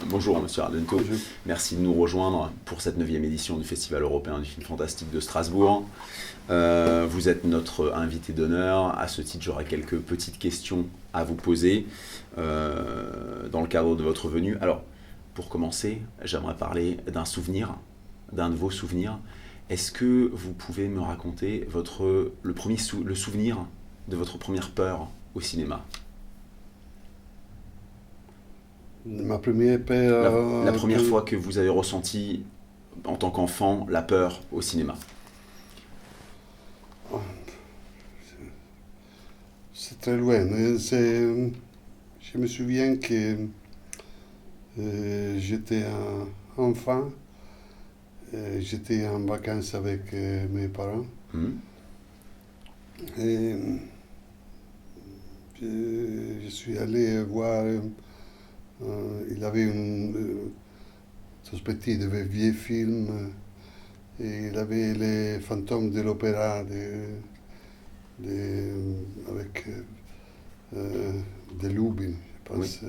Bonjour Monsieur Ardento, Bonjour. merci de nous rejoindre pour cette 9e édition du Festival européen du film fantastique de Strasbourg. Vous êtes notre invité d'honneur. À ce titre, j'aurai quelques petites questions à vous poser dans le cadre de votre venue. Alors, pour commencer, j'aimerais parler d'un souvenir, d'un de vos souvenirs. Est-ce que vous pouvez me raconter le souvenir de votre première peur au cinéma? Ma première peur, La première fois que vous avez ressenti, en tant qu'enfant, la peur au cinéma. c'est très loin. Je me souviens que j'étais un enfant, j'étais en vacances avec mes parents Hmm. et je suis allé voir. Il avait sospetti de vieux films et il avait les fantômes de l'opéra avec de Lubin, je Oui, pense,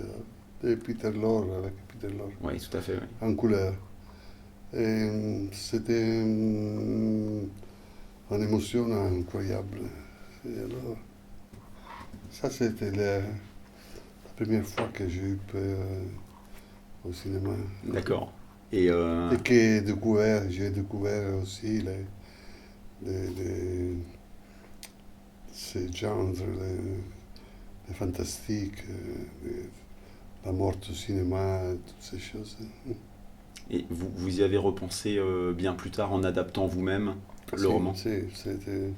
de Peter Lorre, avec Peter Lorre, oui, tout à fait. Oui. en couleur. Et c'était une émotion incroyable. Et alors, ça c'était la première fois que j'ai eu peur au cinéma. D'accord. Et Et que j'ai découvert aussi ces genres, les fantastiques, la mort au cinéma, toutes ces choses. vous y avez repensé bien plus tard en adaptant vous-même le roman? C'était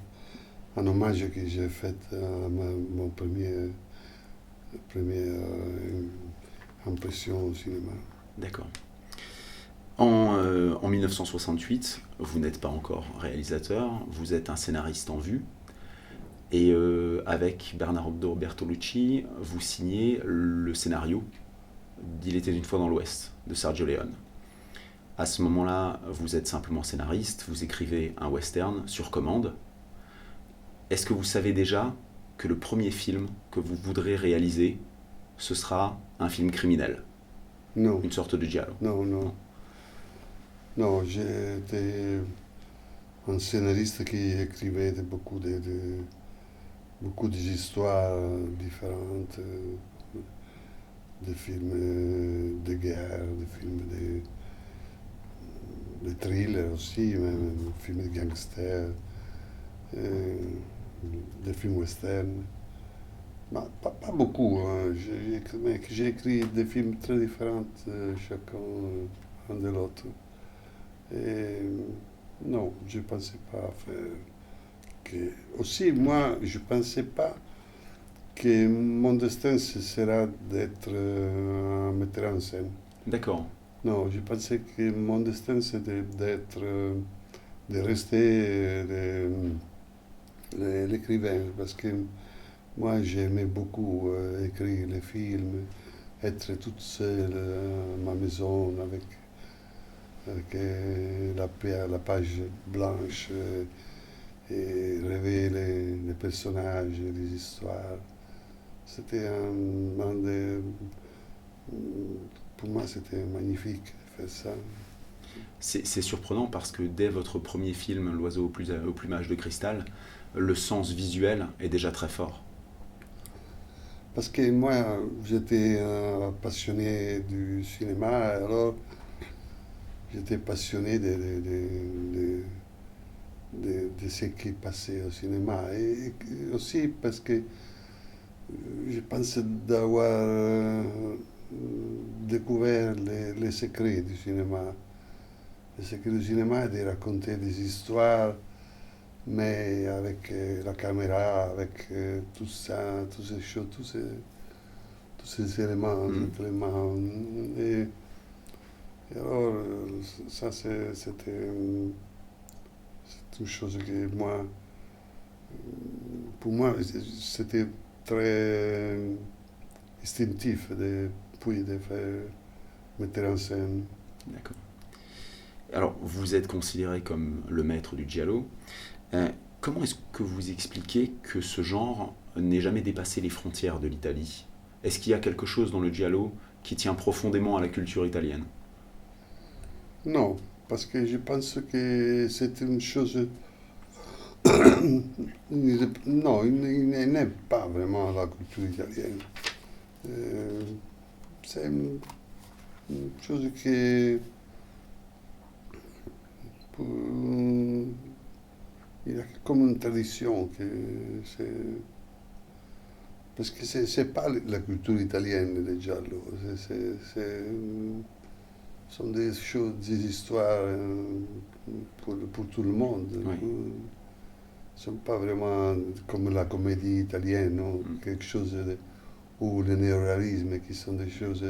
un hommage que j'ai fait à mon première impression au cinéma. D'accord. En 1968, vous n'êtes pas encore réalisateur, vous êtes un scénariste en vue. Et avec Bernardo Bertolucci, vous signez le scénario d'Il était une fois dans l'Ouest de Sergio Leone. À ce moment-là, vous êtes simplement scénariste, vous écrivez un western sur commande. Est-ce que vous savez déjà que le premier film que vous voudrez réaliser, ce sera un film criminel, Non, une sorte de giallo? non, non. Non, j'étais un scénariste qui écrivait beaucoup d'histoires différentes, des films de guerre, des films de thrillers aussi, même des films de gangsters, euh, des films western. Pas beaucoup, hein. Mais j'ai écrit des films très différents, chacun un de l'autre. Et non, je ne pensais pas faire que... Aussi, moi, je ne pensais pas que mon destin ce sera d'être un metteur en scène. D'accord. Non, je pensais que mon destin c'était d'être, de rester l'écrivain, parce que moi j'aimais beaucoup écrire les films, être toute seule à ma maison avec la page blanche et rêver les personnages, les histoires. C'était pour moi, c'était magnifique de faire ça. C'est surprenant parce que dès votre premier film, L'oiseau au plumage de cristal, le sens visuel est déjà très fort. Parce que moi, j'étais passionné du cinéma, alors j'étais passionné de ce qui passait au cinéma. Et aussi parce que je pense d'avoir découvert les secrets du cinéma. Le secret du cinéma est de raconter des histoires, mais avec la caméra, avec tout ça, toutes ces choses, tous ces éléments, Mm. cet élément. Et, et alors, ça, c'était une chose que moi, pour moi, c'était très instinctif puis de faire mettre en scène. D'accord. Alors, vous êtes considéré comme le maître du giallo. Comment est-ce que vous expliquez que ce genre n'ait jamais dépassé les frontières de l'Italie? Est-ce qu'il y a quelque chose dans le giallo qui tient profondément à la culture italienne? Non, parce que je pense que c'est une chose. Non, il n'aime pas vraiment la culture italienne. Euh, c'est une chose qui. pour- il y a comme une tradition que c'est. Parce que c'est pas la culture italienne le giallo, ce sont des choses, des histoires pour tout le monde. Oui. Ce sont pas vraiment comme la comédie italienne, non? Mm. Quelque chose ou le néoréalisme qui sont des choses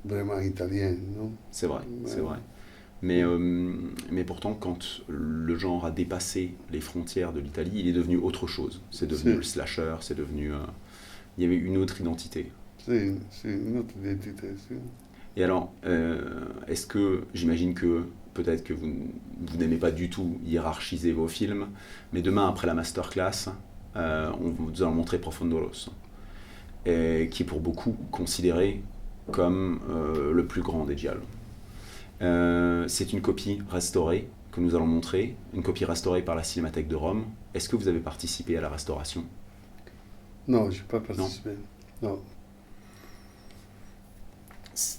vraiment italiennes, non? C'est vrai, c'est Ouais. vrai. Mais pourtant, quand le genre a dépassé les frontières de l'Italie, il est devenu autre chose. C'est devenu le slasher, c'est devenu... il y avait une autre identité. C'est une autre identité. Et alors, est-ce que, j'imagine que peut-être que vous n'aimez pas du tout hiérarchiser vos films, mais demain, après la masterclass, on vous a montré Profondo Rosso, qui est pour beaucoup considéré comme le plus grand des giallo. C'est une copie restaurée que nous allons montrer, une copie restaurée par la Cinémathèque de Rome. Est-ce que vous avez participé à la restauration? Non, je n'ai pas participé. Non.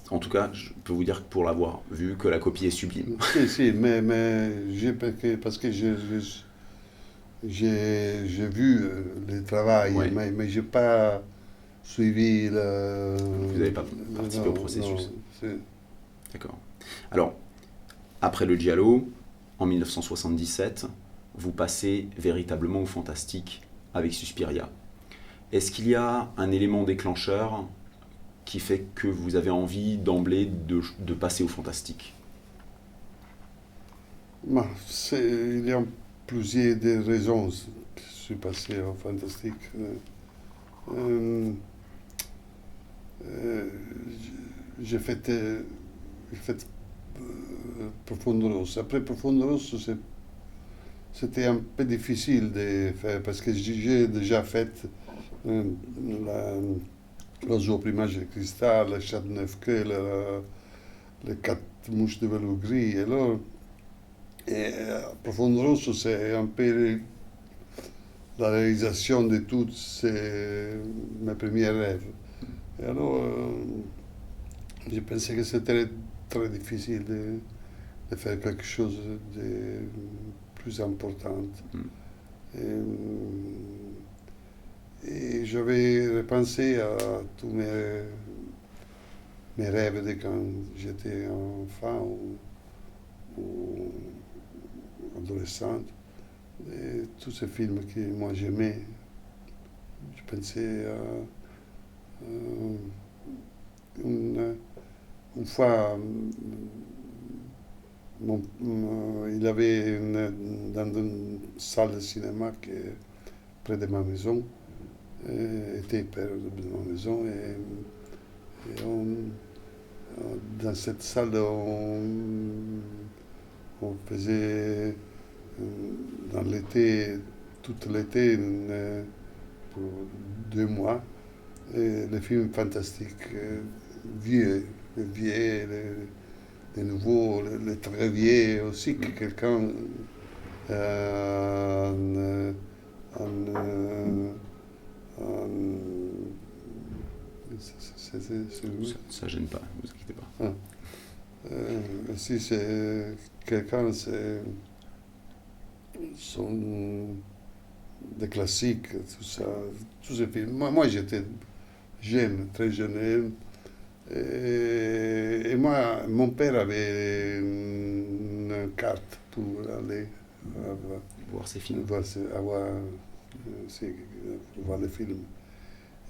En tout cas, je peux vous dire que pour l'avoir vu, que la copie est sublime. Si, mais parce que j'ai vu le travail, Ouais. mais je n'ai pas suivi le. Vous n'avez pas participé au processus. D'accord. Alors, après le Giallo, en 1977, vous passez véritablement au fantastique avec Suspiria. Est-ce qu'il y a un élément déclencheur qui fait que vous avez envie d'emblée de passer au fantastique? Il y a plusieurs des raisons que je suis passé au fantastique. Euh, euh, j'ai fait, Profondo Rosso. Après Profondo Rosso, c'était un peu difficile de faire parce que j'ai déjà fait euh, la, lo zoo Plumage de cristal, le chat de neuf-queues, les quatre mouches de velours gris. Et alors, Profondo Rosso, c'est un peu la réalisation de tous mes premiers rêves. Et alors, j'ai pensé que c'était très difficile de faire quelque chose de plus important. Et j'avais repensé à tous mes rêves de quand j'étais enfant ou adolescent. Et tous ces films que moi j'aimais, je pensais à une fois, il avait dans une salle de cinéma qui est près de ma maison, était près de ma maison, et dans cette salle, on faisait dans l'été, tout l'été, pour 2 mois, les films fantastiques, vieux, les vieux, les nouveaux, les très vieux aussi, que quelqu'un Ça gêne pas, ne vous inquiétez pas. si c'est quelqu'un, sont des classiques, tout ça, tous ces films. Moi j'étais jeune, très jeune. Et moi, mon père avait une carte pour aller Voir ces films. voir les films.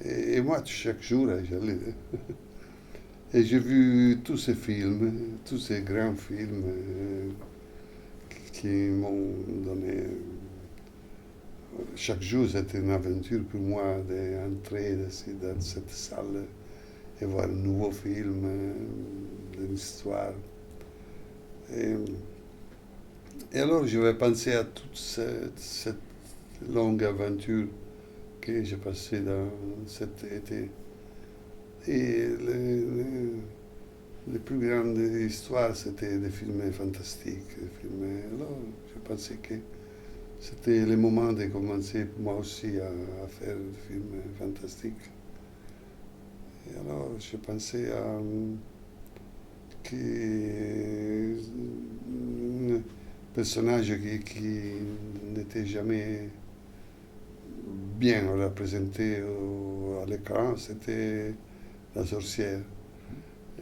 Et moi, chaque jour, j'allais. Et j'ai vu tous ces films, tous ces grands films qui m'ont donné. Chaque jour, c'était une aventure pour moi d'entrer dans cette salle et voir un nouveau film, une histoire. Et alors, je vais penser à toute cette longue aventure que j'ai passée dans cet été. Et les plus grandes histoires, c'était des films fantastiques. Alors, je pensais que c'était le moment de commencer moi aussi à faire des films fantastiques. Et alors, je pensais à un personnage qui n'était jamais bien représenté à l'écran, c'était la sorcière.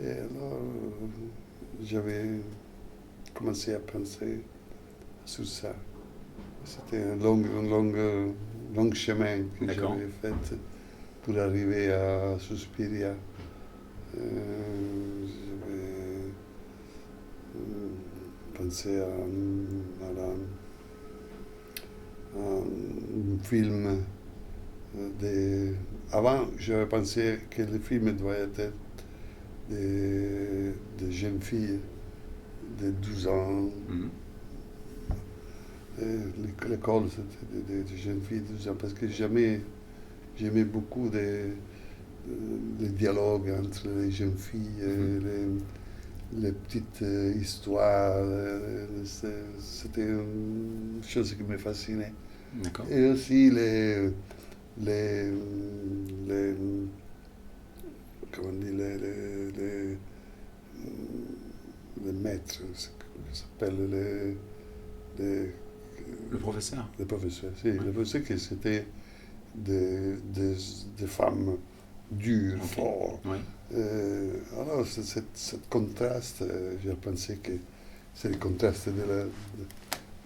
Et alors, j'avais commencé à penser sur ça. C'était un long chemin que D'accord. j'avais fait pour arriver à Suspiria. J'avais pensé à un film Avant, j'avais pensé que le film devait être de jeunes filles de 12 ans. Mhm. L'école, c'était des jeunes filles de 12 ans, parce que j'aimais beaucoup les dialogues entre les jeunes filles, les petites histoires. C'était une chose qui me fascinait. D'accord. Et aussi les, comment on dit, les maîtres, ça s'appelle Le professeur. les professeurs. Si, les professeurs, que c'était des femmes dures, Ok. fortes. Oui. Alors, ce contraste, j'ai pensé que c'est le contraste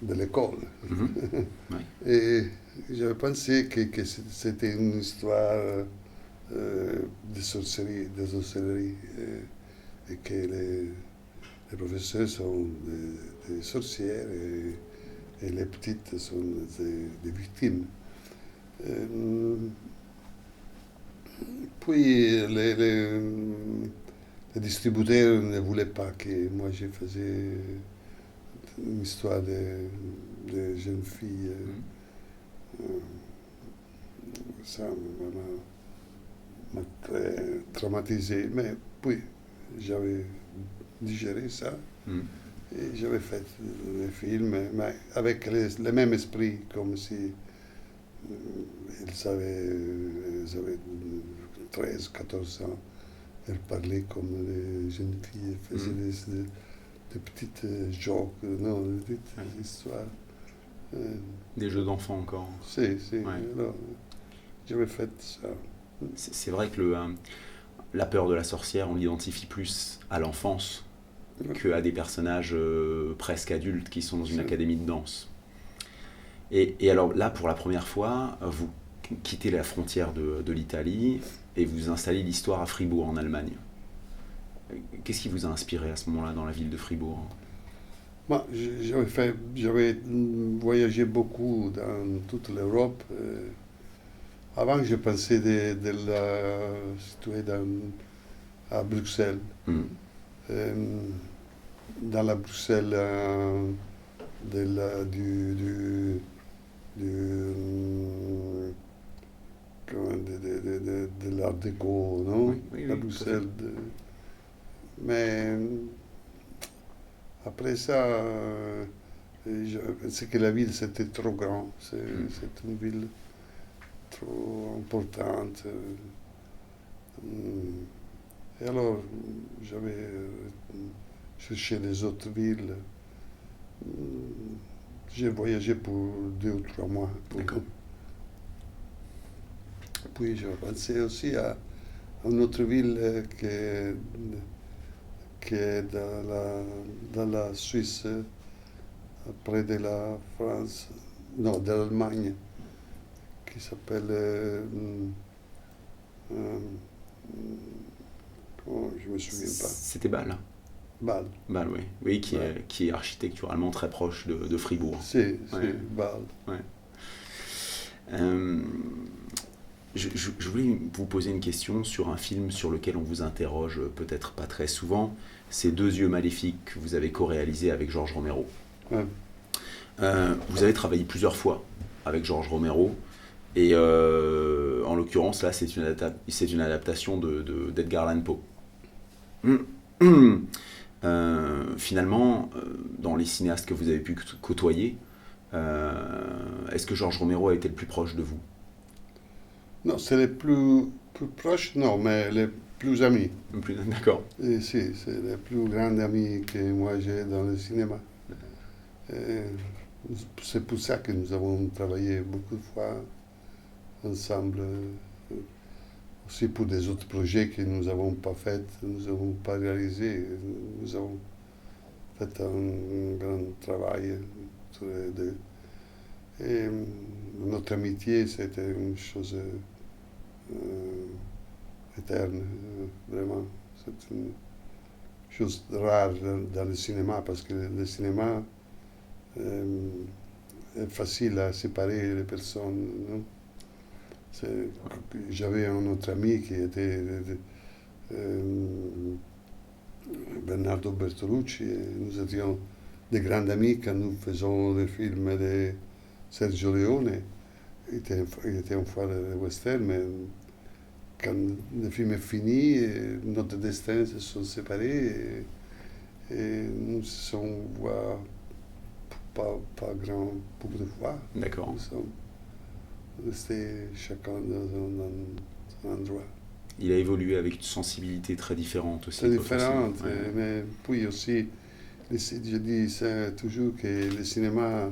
de l'école. Mhm. Oui. Et j'avais pensé que c'était une histoire de sorcellerie, et que les professeurs sont des sorcières et les petites sont des victimes. Puis les distributeurs ne voulaient pas que moi je faisais une histoire de jeunes filles. Ça m'a très traumatisé. Mais puis j'avais digéré ça Mhm. et j'avais fait le film, mais avec le même esprit, comme si ils avaient 13, 14 ans. Elles parlaient comme les jeunes filles, elles faisaient des petites jokes, non, des petites histoires. Des jeux d'enfants encore. Si. Ouais. Alors, j'avais fait ça. C'est vrai que la peur de la sorcière, on l'identifie plus à l'enfance qu'à des personnages presque adultes qui sont dans une académie de danse. Et alors là, pour la première fois, vous quittez la frontière de l'Italie et vous installez l'histoire à Fribourg, en Allemagne. Qu'est-ce qui vous a inspiré à ce moment-là dans la ville de Fribourg? Moi, j'avais voyagé beaucoup dans toute l'Europe. Avant, je pensais de la situer à Bruxelles. Mm. Dans la Bruxelles de l'Art déco, non? Oui, La tout à Bruxelles. Mais après ça, je pensais que la ville c'était trop grand. C'est une ville trop importante. Et alors, j'avais cherché les autres villes. J'ai voyagé pour 2 ou 3 mois. D'accord. Puis j'ai pensé aussi à une autre ville qui est dans la Suisse, près de la France, non, de l'Allemagne, qui s'appelle... je me souviens pas. C'était Bâle. Bâle. Bâle, oui. Oui, Bâle. qui est architecturalement très proche de Fribourg. C'est Ouais. Bâle. Ouais. Je voulais vous poser une question sur un film sur lequel on vous interroge peut-être pas très souvent. C'est Deux yeux maléfiques que vous avez co-réalisé avec Georges Romero. Ouais. Vous avez travaillé plusieurs fois avec Georges Romero et en l'occurrence, là, c'est une adaptation d'Edgar Allan Poe. Finalement, dans les cinéastes que vous avez pu côtoyer, est-ce que Georges Romero a été le plus proche de vous? Non, c'est plus proches, non, mais les plus amis. D'accord. Et si, c'est les plus grands amis que moi j'ai dans le cinéma. Et c'est pour ça que nous avons travaillé beaucoup de fois ensemble, aussi pour des autres projets que nous n'avons pas fait, nous n'avons pas réalisé. Nous avons fait un grand travail tous les deux. Et notre amitié, c'était une chose éterne, vraiment. C'est une chose rare dans le cinéma, parce que le cinéma est facile à séparer les personnes. Non? J'avais un autre ami qui était Bernardo Bertolucci, et nous étions des grands amis quand nous faisions le film de Sergio Leone. Il était un fois le western, mais quand le film est fini, notre destin se sont séparés et nous se sommes vus pas beaucoup de fois. D'accord. Nous sommes restés chacun dans un endroit. Il a évolué avec une sensibilité très différente aussi. Très différente, Ouais. mais puis aussi, je dis ça toujours que le cinéma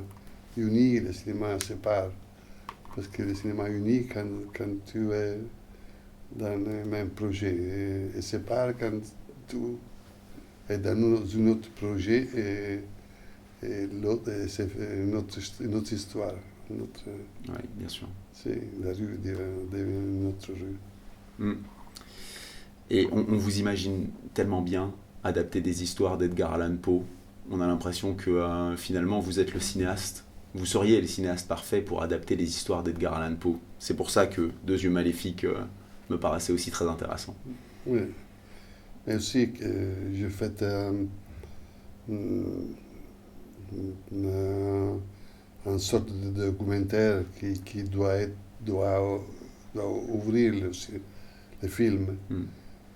unit, le cinéma sépare. Parce que le cinéma unit quand tu es dans le même projet et sépare quand tu es dans un autre projet et l'autre, c'est une autre histoire. Oui, bien sûr. C'est la rue devient une autre rue. Mm. Et on vous imagine tellement bien adapter des histoires d'Edgar Allan Poe. On a l'impression que finalement vous êtes le cinéaste. Vous seriez le cinéaste parfait pour adapter les histoires d'Edgar Allan Poe. C'est pour ça que Deux yeux maléfiques me paraissait aussi très intéressant. Oui. Et aussi que j'ai fait une sorte de documentaire qui doit ouvrir le film. Mm.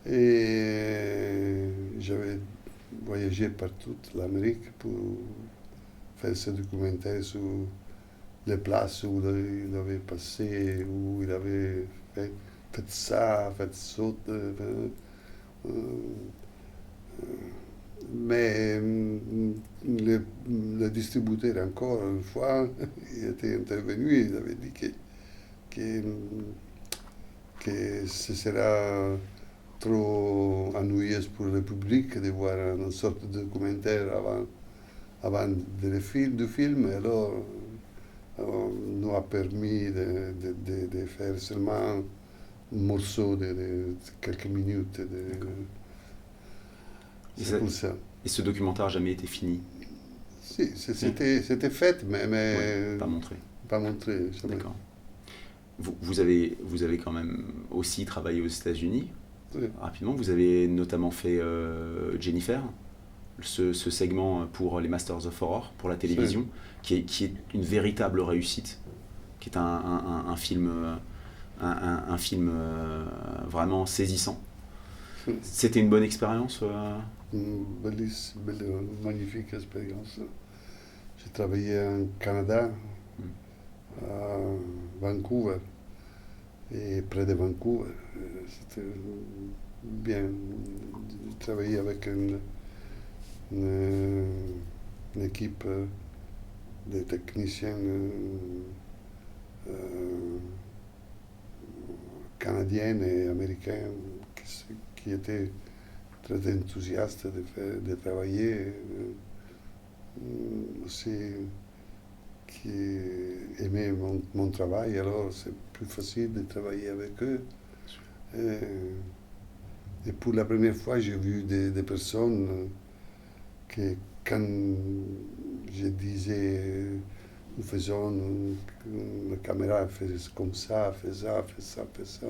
Et j'avais voyagé par toute l'Amérique pour faire ce documentaire sur les places où il avait passé, où il avait fait ça, fait ça. Mais le distributeur, encore une fois, il était intervenu et il avait dit que ce sera trop ennuyeux pour le public de voir une sorte de documentaire avant du film. Alors, nous a permis de faire seulement un morceau de quelques minutes. C'est pour ça. Et ce documentaire n'a jamais été fini? Si, c'était fait, mais Ouais, pas montré. Pas montré. D'accord. Vous avez quand même aussi travaillé aux États-Unis. Oui. Rapidement, vous avez notamment fait Jennifer, ce segment pour les Masters of Horror, pour la télévision, qui est une véritable réussite, qui est un film, un film vraiment saisissant. C'était une bonne expérience Une magnifique expérience. J'ai travaillé en Canada, à Vancouver, et près de Vancouver. C'était bien. J'ai travaillé avec une équipe de techniciens canadiens et américains qui étaient très enthousiastes de travailler, aussi qui aimaient mon travail, alors c'est plus facile de travailler avec eux. Et pour la première fois, j'ai vu des personnes que quand je disais, nous faisons, la caméra fait comme ça, fait ça, fait ça, fait ça.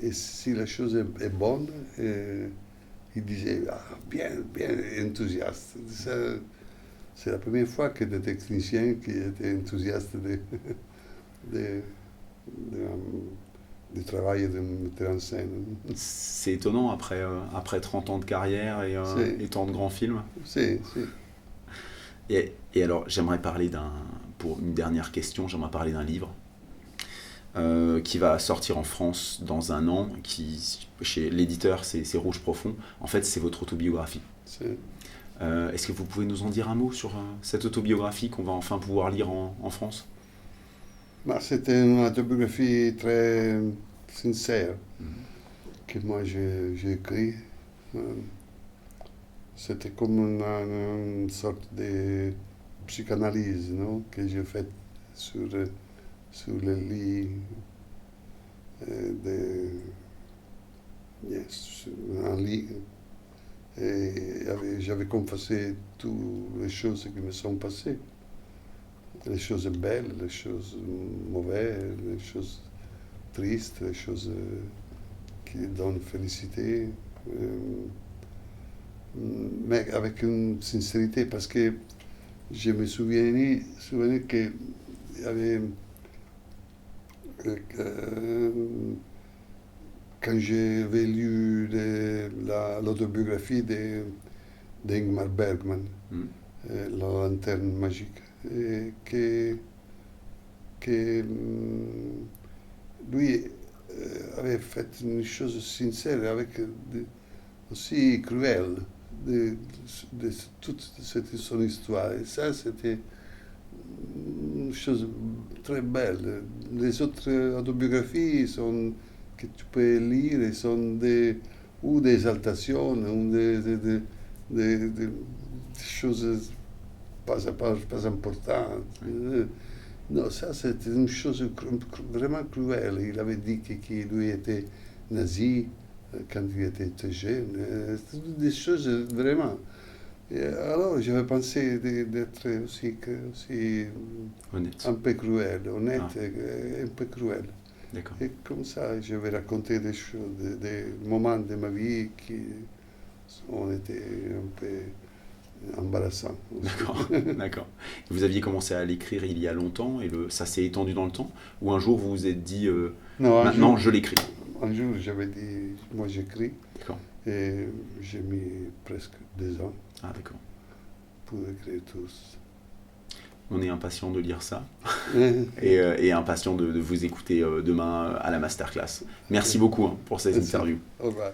Et si la chose est bonne, ils disaient, ah, bien, bien, enthousiaste. C'est la première fois que des techniciens qui étaient enthousiastes de du travail de metteur en scène. C'est étonnant après 30 ans de carrière et tant de grands films. Si. Et alors, pour une dernière question, j'aimerais parler d'un livre qui va sortir en France dans un an, chez l'éditeur, c'est Rouge Profond. En fait, c'est votre autobiographie. Est-ce que vous pouvez nous en dire un mot sur cette autobiographie qu'on va enfin pouvoir lire en France? C'était une autobiographie très sincère que moi j'ai écrit. C'était comme une sorte de psychanalyse, non, que j'ai faite sur le lit un lit. Et j'avais confessé toutes les choses qui me sont passées. Les choses belles, les choses mauvaises, les choses tristes, les choses qui donnent félicité. Mais avec une sincérité, parce que je me souvenais qu'il y avait... quand j'avais lu l'autobiographie d'Ingmar Bergman, La lanterne magique, et que lui avait fait une chose sincère, aussi cruelle, de toute son histoire. Et ça, c'était une chose très belle. Les autres autobiographies que tu peux lire sont ou des exaltations, ou des choses pas importantes. Non, ça c'était une chose vraiment cruelle. Il avait dit qu'il lui était nazi quand il était jeune. Des choses vraiment. Et alors j'avais pensé d'être aussi Honnête. un peu cruel, honnête et un peu cruel. D'accord. Et comme ça, je vais raconter des choses, des moments de ma vie qui ont été un peu embarrassants. D'accord. Vous aviez commencé à l'écrire il y a longtemps et ça s'est étendu dans le temps? Ou un jour vous vous êtes dit non, maintenant je l'écris? Un jour j'avais dit moi j'écris. D'accord. Et j'ai mis presque 2 ans D'accord. pour écrire tous. On est impatient de lire ça et impatient de vous écouter demain à la masterclass. Merci beaucoup pour cette interview. Au revoir.